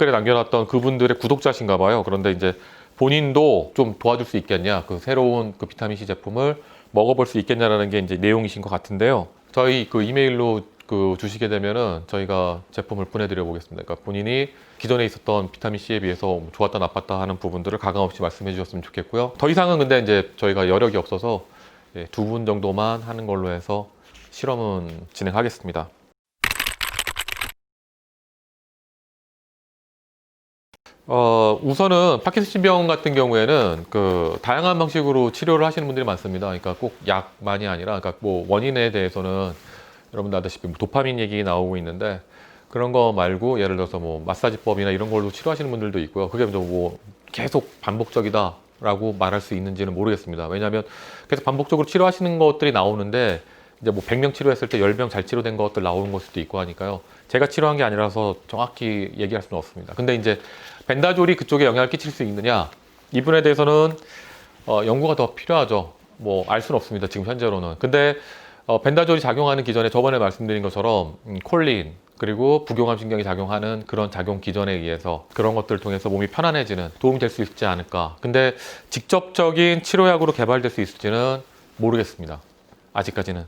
댓글에 남겨놨던 그분들의 구독자신가 봐요. 그런데 이제 본인도 좀 도와줄 수 있겠냐, 그 새로운 그 비타민C 제품을 먹어볼 수 있겠냐라는 게 이제 내용이신 것 같은데요. 저희 그 이메일로 그 주시게 되면은 저희가 제품을 보내드려 보겠습니다. 그러니까 본인이 기존에 있었던 비타민C에 비해서 좋았다 나빴다 하는 부분들을 가감없이 말씀해 주셨으면 좋겠고요. 더 이상은 근데 이제 저희가 여력이 없어서 2분 정도만 하는 걸로 해서 실험은 진행하겠습니다. 우선은 파킨슨병 같은 경우에는 그 다양한 방식으로 치료를 하시는 분들이 많습니다. 그러니까 꼭 약만이 아니라, 그러니까 뭐 원인에 대해서는 여러분들 아다시피 도파민 얘기 나오고 있는데, 그런 거 말고 예를 들어서 뭐 마사지법이나 이런 걸로 치료하시는 분들도 있고요. 그게 뭐 계속 반복적이다라고 말할 수 있는지는 모르겠습니다. 왜냐하면 계속 반복적으로 치료하시는 것들이 나오는데, 이제 뭐 100명 치료했을 때 10명 잘 치료된 것들 나오는 걸 수도 있고 하니까요. 제가 치료한 게 아니라서 정확히 얘기할 수는 없습니다. 근데 이제 벤다졸이 그쪽에 영향을 끼칠 수 있느냐, 이 부분에 대해서는 연구가 더 필요하죠. 뭐 알 수는 없습니다, 지금 현재로는. 근데 벤다졸이 작용하는 기전에 저번에 말씀드린 것처럼 콜린, 그리고 부교감 신경이 작용하는 그런 작용 기전에 의해서 그런 것들을 통해서 몸이 편안해지는, 도움이 될 수 있지 않을까. 근데 직접적인 치료약으로 개발될 수 있을지는 모르겠습니다, 아직까지는.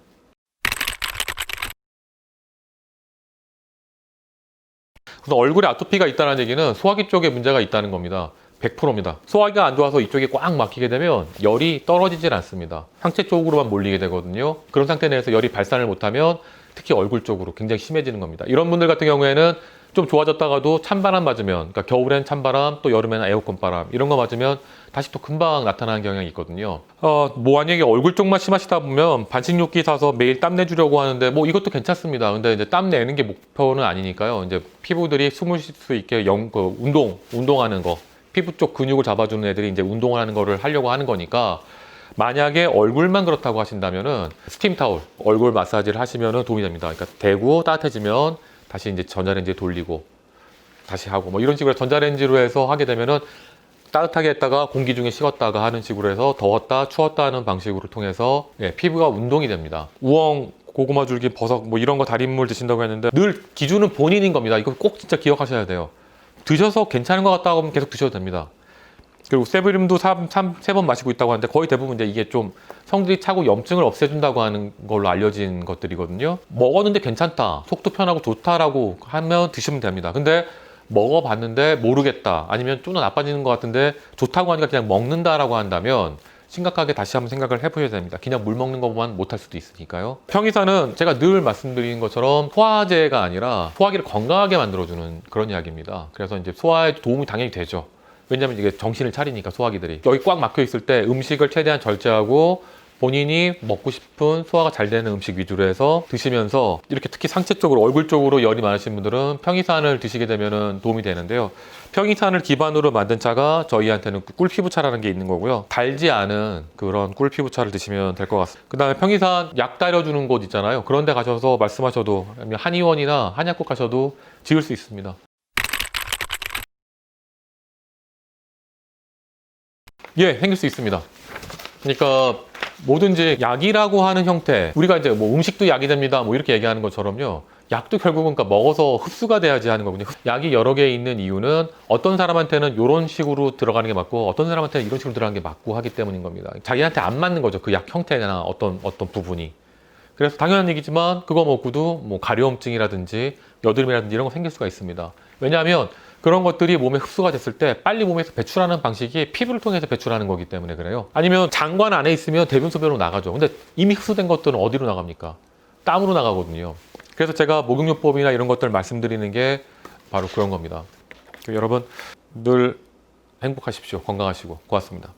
우선 얼굴에 아토피가 있다는 얘기는 소화기 쪽에 문제가 있다는 겁니다. 100%입니다. 소화기가 안 좋아서 이쪽에 꽉 막히게 되면 열이 떨어지질 않습니다. 상체 쪽으로만 몰리게 되거든요. 그런 상태 내에서 열이 발산을 못하면 특히 얼굴 쪽으로 굉장히 심해지는 겁니다. 이런 분들 같은 경우에는 좀 좋아졌다가도 찬바람 맞으면, 그러니까 겨울엔 찬바람, 또 여름에는 에어컨 바람, 이런 거 맞으면 다시 또 금방 나타나는 경향이 있거든요. 뭐 만약에 얼굴 쪽만 심하시다 보면 반신욕기 사서 매일 땀 내주려고 하는데 뭐 이것도 괜찮습니다. 근데 이제 땀 내는 게 목표는 아니니까요. 이제 피부들이 숨을 쉴 수 있게 운동하는 거, 피부 쪽 근육을 잡아주는 애들이 이제 운동을 하는 거를 하려고 하는 거니까, 만약에 얼굴만 그렇다고 하신다면은 스팀 타올, 얼굴 마사지를 하시면은 도움이 됩니다. 그러니까 대고 따뜻해지면 다시 이제 전자레인지에 돌리고 다시 하고, 뭐 이런 식으로 전자레인지로 해서 하게 되면은 따뜻하게 했다가 공기 중에 식었다가 하는 식으로 해서 더웠다 추웠다 하는 방식으로 통해서 피부가 운동이 됩니다. 우엉, 고구마 줄기, 버섯 뭐 이런 거 달인물 드신다고 했는데 늘 기준은 본인인 겁니다. 이거 꼭 진짜 기억하셔야 돼요. 드셔서 괜찮은 것 같다고 하면 계속 드셔도 됩니다. 그리고 세브륨도 3번 마시고 있다고 하는데 거의 대부분 이제 이게 좀 성질이 차고 염증을 없애준다고 하는 걸로 알려진 것들이거든요. 먹었는데 괜찮다, 속도 편하고 좋다라고 하면 드시면 됩니다. 근데 먹어봤는데 모르겠다, 아니면 좀 더 나빠지는 것 같은데 좋다고 하니까 그냥 먹는다라고 한다면 심각하게 다시 한번 생각을 해보셔야 됩니다. 그냥 물 먹는 것만 못할 수도 있으니까요. 평이사는 제가 늘 말씀드리는 것처럼 소화제가 아니라 소화기를 건강하게 만들어주는 그런 이야기입니다. 그래서 이제 소화에 도움이 당연히 되죠. 왜냐하면 이게 정신을 차리니까 소화기들이. 여기 꽉 막혀 있을 때 음식을 최대한 절제하고 본인이 먹고 싶은 소화가 잘 되는 음식 위주로 해서 드시면서, 이렇게 특히 상체 쪽으로, 얼굴 쪽으로 열이 많으신 분들은 평이산을 드시게 되면 도움이 되는데요. 평이산을 기반으로 만든 차가 저희한테는 꿀피부차라는 게 있는 거고요. 달지 않은 그런 꿀피부차를 드시면 될 것 같습니다. 그 다음에 평이산 약 따려주는 곳 있잖아요. 그런 데 가셔서 말씀하셔도, 한의원이나 한약국 가셔도 지을 수 있습니다. 예, 생길 수 있습니다. 그러니까 뭐든지 약이라고 하는 형태, 우리가 이제 뭐 음식도 약이 됩니다 뭐 이렇게 얘기하는 것처럼요, 약도 결국은 그러니까 먹어서 흡수가 돼야지 하는 거거든요. 약이 여러 개 있는 이유는 어떤 사람한테는 이런 식으로 들어가는 게 맞고 어떤 사람한테는 이런 식으로 들어가는 게 맞고 하기 때문인 겁니다. 자기한테 안 맞는 거죠, 그 약 형태나 어떤 부분이. 그래서 당연한 얘기지만 그거 먹고도 뭐 가려움증이라든지 여드름이라든지 이런 거 생길 수가 있습니다. 왜냐하면 그런 것들이 몸에 흡수가 됐을 때 빨리 몸에서 배출하는 방식이 피부를 통해서 배출하는 거기 때문에 그래요. 아니면 장관 안에 있으면 대변 소변으로 나가죠. 근데 이미 흡수된 것들은 어디로 나갑니까? 땀으로 나가거든요. 그래서 제가 목욕요법이나 이런 것들 말씀드리는 게 바로 그런 겁니다. 여러분 늘 행복하십시오. 건강하시고 고맙습니다.